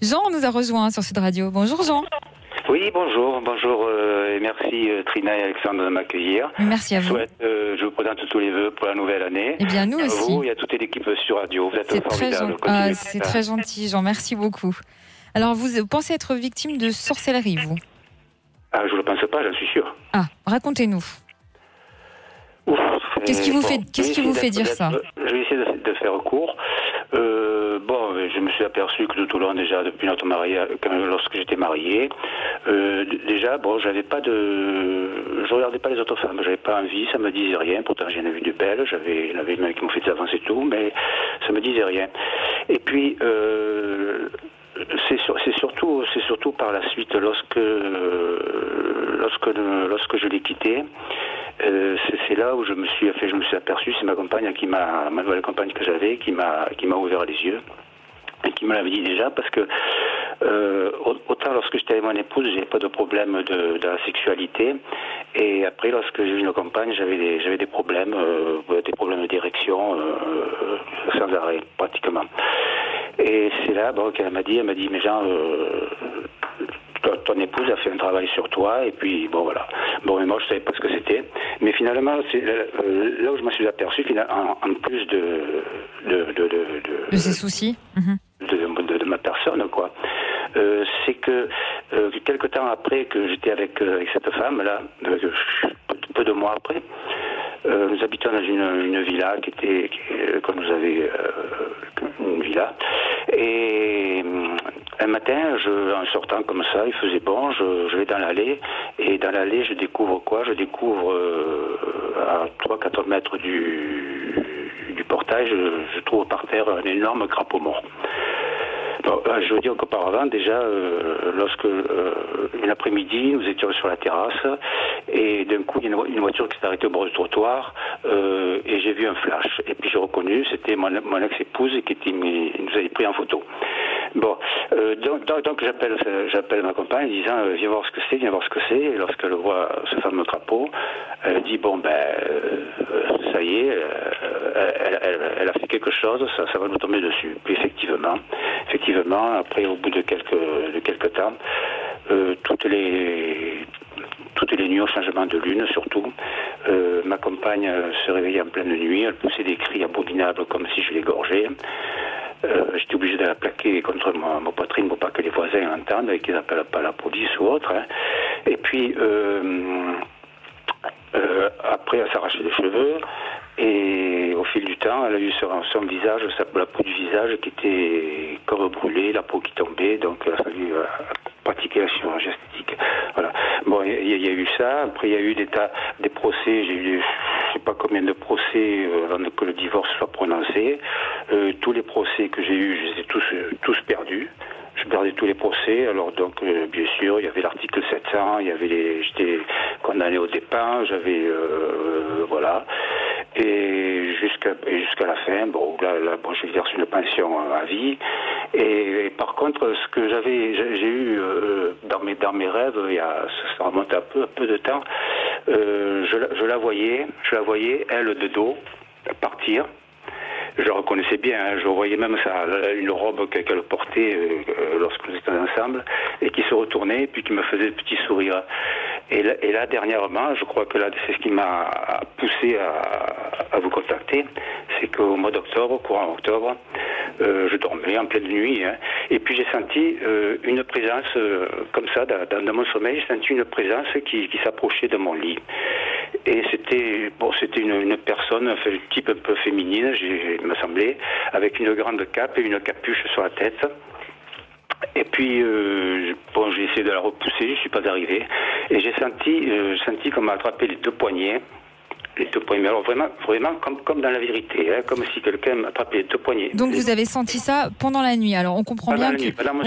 Jean nous a rejoint sur Sud Radio. Bonjour Jean. Oui, bonjour, et merci Trina et Alexandre de m'accueillir. Merci à vous. Je vous présente tous les vœux pour la nouvelle année. Eh bien, nous à aussi. Vous et à toute l'équipe sur Radio. Vous êtes formidable. C'est très gentil, Jean. Merci beaucoup. Alors, vous pensez être victime de sorcellerie, vous? Ah, je ne le pense pas, j'en suis sûr. Ah, racontez-nous. Qu'est-ce qui vous fait dire ça? Je vais essayer de faire court. Je me suis aperçu que tout au long, déjà, depuis notre mariage, lorsque j'étais marié, je regardais pas les autres femmes, j'avais pas envie, ça me disait rien. Pourtant, j'en ai vu de belles, il y en avait même qui m'ont fait des avances et tout, mais ça me disait rien. Et puis, c'est surtout par la suite, lorsque je l'ai quitté, c'est là où je me suis aperçu, c'est ma nouvelle compagne que j'avais, qui m'a ouvert les yeux. Et qui me l'avait dit déjà, parce que autant lorsque j'étais avec mon épouse, j'avais pas de problème de la sexualité, et après lorsque j'ai eu une compagne, j'avais des problèmes d'érection sans arrêt pratiquement. Et c'est là qu'elle m'a dit mais Jean, ton épouse a fait un travail sur toi, et puis voilà. Mais moi je savais pas ce que c'était, mais finalement c'est là où je me suis aperçu, en plus de ses soucis. De ma personne, quoi. C'est que quelque temps après que j'étais avec cette femme là, peu de mois après, nous habitons dans une villa qu'on nous avait une villa, et un matin, en sortant comme ça, il faisait bon, je vais dans l'allée, et dans l'allée je découvre quoi? Je découvre à 3-4 mètres du portail, je trouve par terre un énorme crapaud mort. Je veux dire qu'auparavant, déjà, lorsque une après-midi, nous étions sur la terrasse, et d'un coup, il y a une voiture qui s'est arrêtée au bord du trottoir, et j'ai vu un flash. Et puis j'ai reconnu, c'était mon ex-épouse qui nous avait pris en photo. Donc j'appelle ma compagne, disant viens voir ce que c'est. Et lorsqu'elle voit ce fameux crapaud, elle dit ça y est, elle a fait quelque chose, ça va nous tomber dessus. Puis effectivement, après au bout de quelques temps, toutes les nuits au changement de lune surtout, ma compagne se réveillait en pleine nuit, elle poussait des cris abominables comme si je l'égorgeais. J'étais obligé de la plaquer contre ma poitrine pour pas que les voisins entendent et qu'ils n'appellent pas la police ou autre. Et puis après elle s'arrachait les cheveux, et au fil du temps elle a eu son visage, la peau du visage qui était comme brûlée, la peau qui tombait, donc il a fallu pratiquer la chirurgie esthétique. Voilà. Il y a eu ça. Après il y a eu des procès, j'ai eu je sais pas combien de procès avant que le divorce soit prononcé. Tous les procès que j'ai eus, je les ai tous perdus. Je perdais tous les procès. Alors donc bien sûr, il y avait l'article 700, j'étais condamné au dépens, voilà. Et jusqu'à la fin, j'exerce une pension à vie. Et par contre, ce que j'ai eu dans mes rêves, ça remonte à peu de temps, je la voyais, elle de dos, partir. Je la reconnaissais bien, je voyais même une robe qu'elle portait lorsque nous étions ensemble, et qui se retournait, puis qui me faisait des petits sourires. Et là, dernièrement, je crois que là, c'est ce qui m'a poussé à vous contacter, c'est qu'au mois d'octobre, courant octobre, je dormais en pleine nuit, et puis j'ai senti une présence comme ça, dans mon sommeil, j'ai senti une présence qui s'approchait de mon lit. Et c'était une personne, un type un peu féminine, il me semblait, avec une grande cape et une capuche sur la tête. Et puis, j'ai essayé de la repousser, je ne suis pas arrivé. Et j'ai senti qu'on m'a attrapé les deux poignets. Mais alors vraiment comme dans la vérité, comme si quelqu'un m'attrapait les deux poignets. Donc vous avez senti ça pendant la nuit. Alors on comprend bien que... Pas dans mon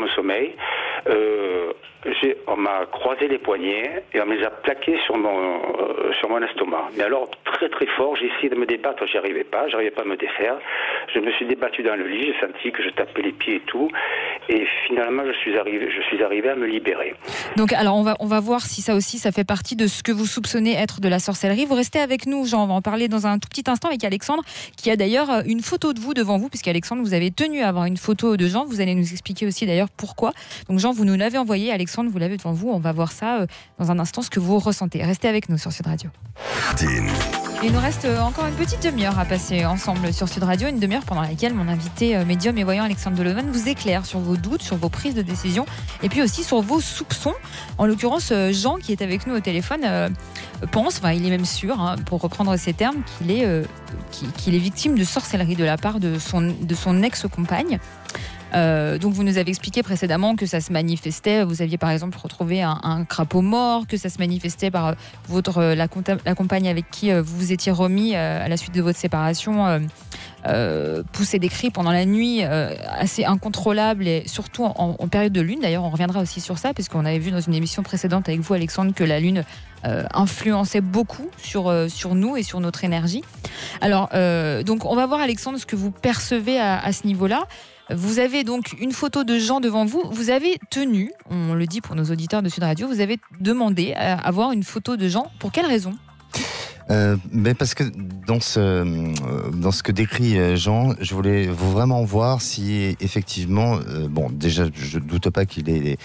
sommeil. On m'a croisé les poignets et on me les a plaqués sur mon estomac. Mais alors très très fort, j'ai essayé de me débattre, j'arrivais pas à me défaire. Je me suis débattu dans le lit, j'ai senti que je tapais les pieds et tout. Et finalement, je suis arrivé à me libérer. Donc, alors, on va voir si ça aussi, ça fait partie de ce que vous soupçonnez être de la sorcellerie. Vous restez avec nous, Jean. On va en parler dans un tout petit instant avec Alexandre, qui a d'ailleurs une photo de vous devant vous, puisqu'Alexandre, vous avez tenu à avoir une photo de Jean. Vous allez nous expliquer aussi d'ailleurs pourquoi. Donc, Jean, vous nous l'avez envoyé. Alexandre, vous l'avez devant vous. On va voir ça dans un instant, ce que vous ressentez. Restez avec nous sur Sud Radio. Il nous reste encore une petite demi-heure à passer ensemble sur Sud Radio, une demi-heure pendant laquelle mon invité médium et voyant Alexandre Deleven vous éclaire sur vos doutes, sur vos prises de décision et puis aussi sur vos soupçons. En l'occurrence, Jean, qui est avec nous au téléphone, pense, enfin, il est même sûr, hein, pour reprendre ces termes, qu'il est victime de sorcellerie de la part de son ex-compagne. Donc vous nous avez expliqué précédemment que ça se manifestait, vous aviez par exemple retrouvé un crapaud mort, que ça se manifestait par la compagne avec qui vous vous étiez remis à la suite de votre séparation, pousser des cris pendant la nuit assez incontrôlables et surtout en période de lune. D'ailleurs on reviendra aussi sur ça puisqu'on avait vu dans une émission précédente avec vous, Alexandre, que la lune influençait beaucoup sur nous et sur notre énergie. Alors donc on va voir, Alexandre, ce que vous percevez à ce niveau-là. Vous avez donc une photo de Jean devant vous. Vous avez tenu, on le dit pour nos auditeurs de Sud Radio, vous avez demandé à avoir une photo de Jean. Pour quelle raison ? Mais parce que dans ce que décrit Jean, je voulais vraiment voir si effectivement, bon, déjà, je ne doute pas qu'il ait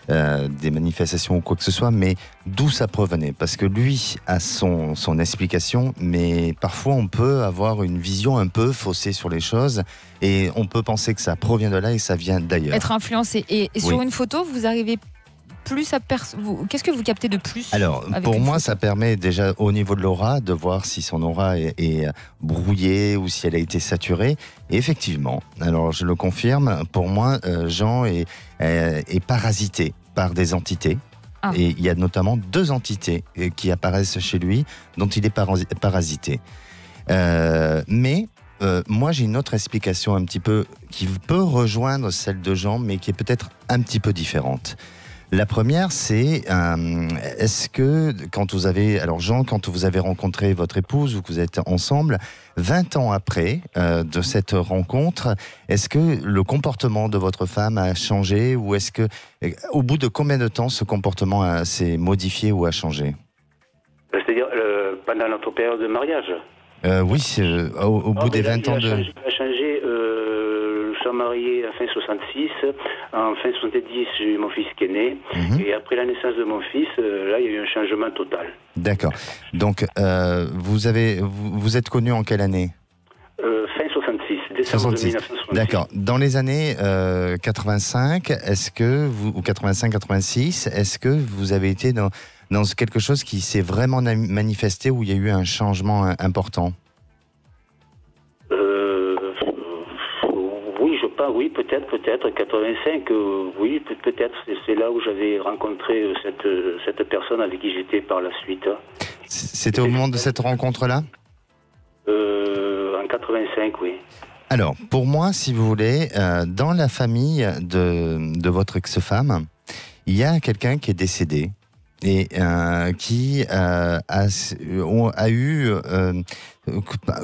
des manifestations ou quoi que ce soit, mais d'où ça provenait. Parce que lui a son explication, mais parfois on peut avoir une vision un peu faussée sur les choses et on peut penser que ça provient de là et ça vient d'ailleurs. Être influencé. Et sur une photo, vous arrivez plus à qu'est-ce que vous captez de plus ? Alors, pour moi, ça permet déjà au niveau de l'aura de voir si son aura est brouillée ou si elle a été saturée. Et effectivement, alors je le confirme, pour moi, Jean est parasité par des entités. Ah. Et il y a notamment 2 entités qui apparaissent chez lui, dont il est parasité. Mais moi, j'ai une autre explication un petit peu qui peut rejoindre celle de Jean, mais qui est peut-être un petit peu différente. La première, c'est est-ce que quand vous avez... Alors Jean, quand vous avez rencontré votre épouse ou que vous êtes ensemble, 20 ans après de cette rencontre, est-ce que le comportement de votre femme a changé ou est-ce que, au bout de combien de temps ce comportement s'est modifié ou a changé ? C'est-à-dire pendant notre période de mariage ? Oui, au bout des 20 ans de... Il a changé, nous sommes mariés à fin 66, en fin 70 j'ai eu mon fils qui est né, et après la naissance de mon fils, là il y a eu un changement total. D'accord, donc vous êtes connus en quelle année ? Fin 66, décembre 1966. D'accord, dans les années 85, ou 85-86, est-ce que vous avez été dans quelque chose qui s'est vraiment manifesté, où il y a eu un changement important ? Oui, peut-être, 85, oui, peut-être, c'est là où j'avais rencontré cette personne avec qui j'étais par la suite. C'était au moment de cette rencontre-là ? En 85, oui. Alors, pour moi, si vous voulez, dans la famille de votre ex-femme, il y a quelqu'un qui est décédé et qui a eu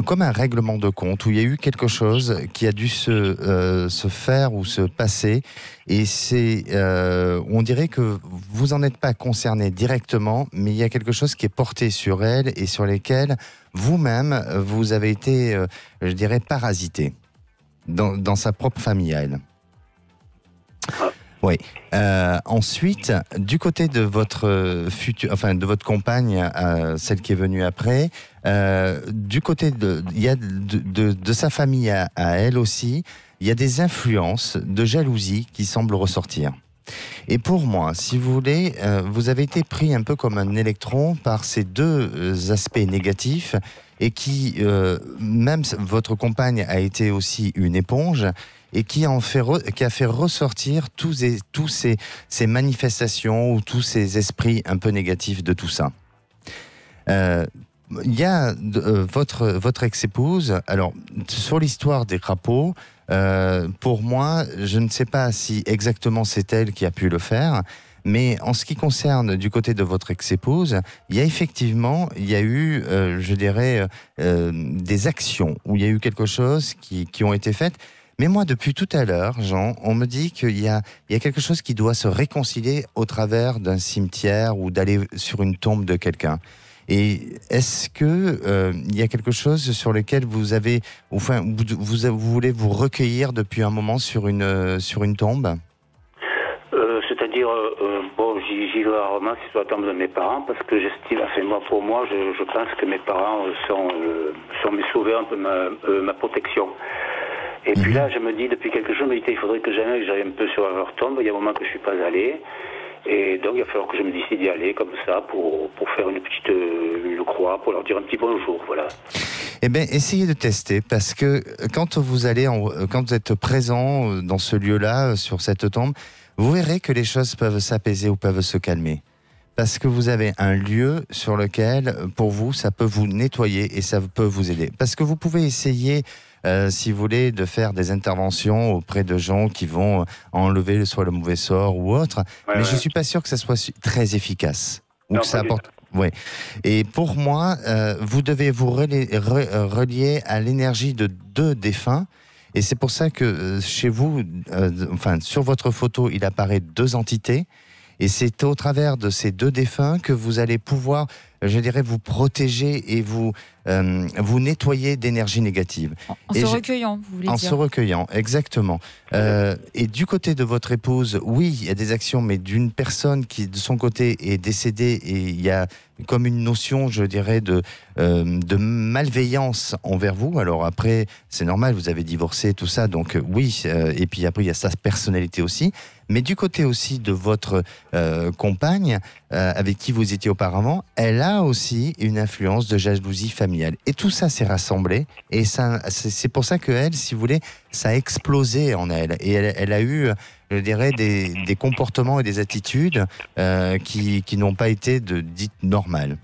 comme un règlement de compte, où il y a eu quelque chose qui a dû se faire ou se passer, et on dirait que vous n'en êtes pas concerné directement, mais il y a quelque chose qui est porté sur elle et sur lesquels vous-même vous avez été, je dirais, parasité dans sa propre famille à elle. Oui. Ensuite, du côté de votre de votre compagne, celle qui est venue après, du côté de sa famille à elle aussi, il y a des influences de jalousie qui semblent ressortir. Et pour moi, si vous voulez, vous avez été pris un peu comme un électron par ces 2 aspects négatifs, et qui, même votre compagne a été aussi une éponge, et qui a fait ressortir tous ces manifestations ou tous ces esprits un peu négatifs de tout ça. Il y a votre ex-épouse. Alors, sur l'histoire des crapauds, pour moi, je ne sais pas si exactement c'est elle qui a pu le faire, mais en ce qui concerne du côté de votre ex-épouse, il y a eu, je dirais, des actions où il y a eu quelque chose qui ont été faites. Mais moi, depuis tout à l'heure, Jean, on me dit qu'il y a quelque chose qui doit se réconcilier au travers d'un cimetière ou d'aller sur une tombe de quelqu'un. Et est-ce que il y a quelque chose sur lequel vous avez, enfin, vous voulez vous recueillir depuis un moment sur une tombe? C'est-à-dire, bon, j'y vais rarement, c'est sur la tombe de mes parents, parce que j'estime, enfin, pour moi, je pense que mes parents sont mes sauveurs, un peu ma protection. Et puis là, je me dis, depuis quelque chose, il faudrait que j'aille un peu sur leur tombe. Il y a un moment que je suis pas allé. Et donc, il va falloir que je me décide d'y aller comme ça pour faire une croix, pour leur dire un petit bonjour, voilà. Eh bien, essayez de tester, parce que quand vous êtes présent dans ce lieu-là, sur cette tombe, vous verrez que les choses peuvent s'apaiser ou peuvent se calmer. Parce que vous avez un lieu sur lequel, pour vous, ça peut vous nettoyer et ça peut vous aider. Parce que vous pouvez essayer, si vous voulez, de faire des interventions auprès de gens qui vont enlever soit le mauvais sort ou autre, mais je ne suis pas sûr que ça soit très efficace. Ou que ça apporte... Ouais. Et pour moi, vous devez vous relier à l'énergie de 2 défunts. Et c'est pour ça que chez vous, sur votre photo, il apparaît 2 entités. Et c'est au travers de ces 2 défunts que vous allez pouvoir, je dirais, vous protéger et vous nettoyer d'énergie négative. En se recueillant, vous voulez dire? En se recueillant, exactement. Et du côté de votre épouse, oui, il y a des actions, mais d'une personne qui, de son côté, est décédée, et il y a comme une notion, je dirais, de malveillance envers vous. Alors après, c'est normal, vous avez divorcé, tout ça, donc oui, et puis après, il y a sa personnalité aussi. Mais du côté aussi de votre compagne, avec qui vous étiez auparavant, elle a aussi une influence de jalousie familiale. Et tout ça s'est rassemblé, et c'est pour ça qu'elle, si vous voulez, ça a explosé en elle. Et elle a eu, je dirais, des comportements et des attitudes qui n'ont pas été dites normales.